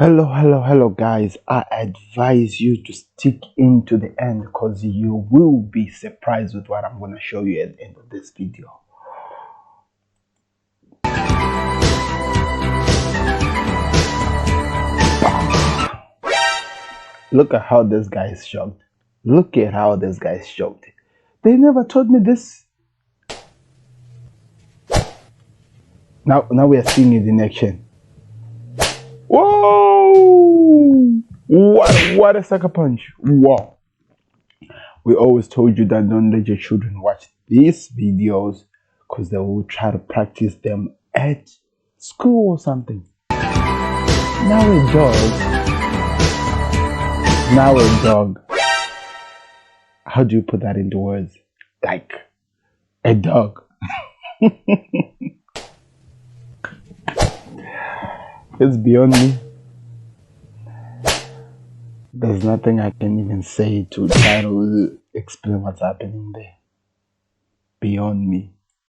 Hello, guys. I advise you to stick into the end because you will be surprised with what I'm going to show you at the end of this video. Look at how this guy is shocked. Look at how this guy is shocked. They never told me this. Now we are seeing it in action. Whoa! What a sucker punch. Wow. We always told you that don't let your children watch these videos because they will try to practice them at school or something. Now a dog. How do you put that into words? Like a dog. It's beyond me. There's nothing I can even say to try to explain what's happening there. Beyond me.